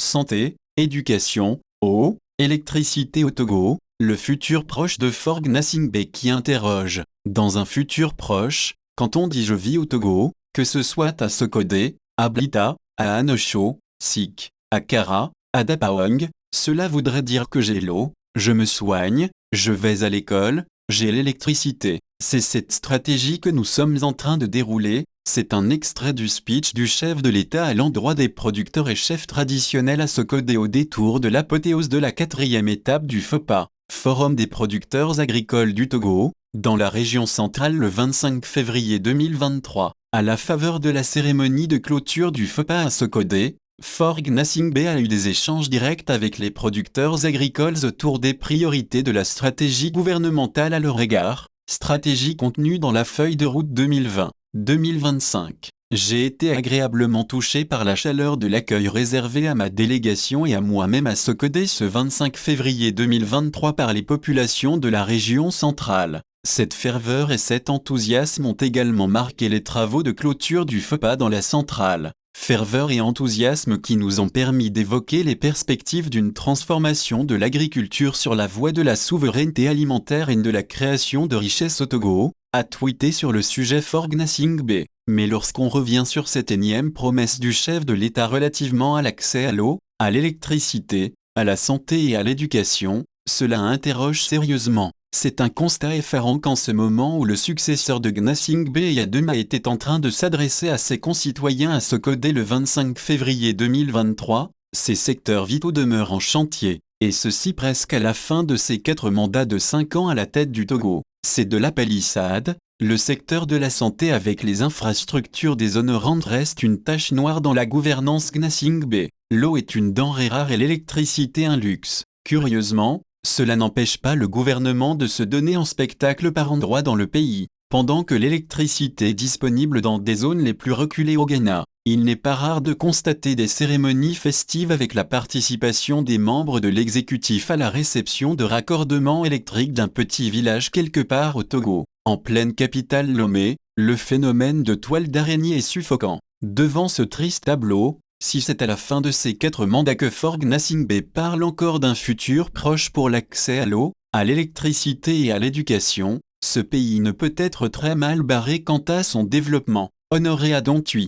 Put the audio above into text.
santé, éducation, eau, électricité au Togo, le futur proche de Faure Gnassingbé qui interroge. Dans un futur proche, quand on dit je vis au Togo, que ce soit à Sokodé, à Blita, à Anocho, Sik, à Kara, à Dapawang, cela voudrait dire que j'ai l'eau, je me soigne, je vais à l'école, j'ai l'électricité. C'est cette stratégie que nous sommes en train de dérouler. C'est un extrait du speech du chef de l'État à l'endroit des producteurs et chefs traditionnels à Sokodé au détour de l'apothéose de la 4e étape du FOPA, Forum des producteurs agricoles du Togo, dans la région centrale le 25 février 2023. À la faveur de la cérémonie de clôture du FOPA à Sokodé, Faure Gnassingbé a eu des échanges directs avec les producteurs agricoles autour des priorités de la stratégie gouvernementale à leur égard, stratégie contenue dans la feuille de route 2020-2025. J'ai été agréablement touché par la chaleur de l'accueil réservé à ma délégation et à moi-même à Sokodé ce 25 février 2023 par les populations de la région centrale. Cette ferveur et cet enthousiasme ont également marqué les travaux de clôture du FOPA dans la centrale. Ferveur et enthousiasme qui nous ont permis d'évoquer les perspectives d'une transformation de l'agriculture sur la voie de la souveraineté alimentaire et de la création de richesses au Togo, a tweeté sur le sujet Faure Gnassingbé. Mais lorsqu'on revient sur cette énième promesse du chef de l'État relativement à l'accès à l'eau, à l'électricité, à la santé et à l'éducation, cela interroge sérieusement. C'est un constat effarant qu'en ce moment où le successeur de Gnassingbé Yadema était en train de s'adresser à ses concitoyens à Sokodé le 25 février 2023, ces secteurs vitaux demeurent en chantier, et ceci presque à la fin de ses 4 mandats de 5 ans à la tête du Togo. C'est de la palissade, le secteur de la santé avec les infrastructures déshonorantes reste une tache noire dans la gouvernance Gnassingbé. L'eau est une denrée rare et l'électricité un luxe. Curieusement, cela n'empêche pas le gouvernement de se donner en spectacle par endroits dans le pays. Pendant que l'électricité est disponible dans des zones les plus reculées au Ghana, il n'est pas rare de constater des cérémonies festives avec la participation des membres de l'exécutif à la réception de raccordements électriques d'un petit village quelque part au Togo. En pleine capitale Lomé, le phénomène de toile d'araignée est suffocant. Devant ce triste tableau, si c'est à la fin de ces 4 mandats que Faure Gnassingbé parle encore d'un futur proche pour l'accès à l'eau, à l'électricité et à l'éducation, ce pays ne peut être très mal barré quant à son développement. Honoré Adontuit.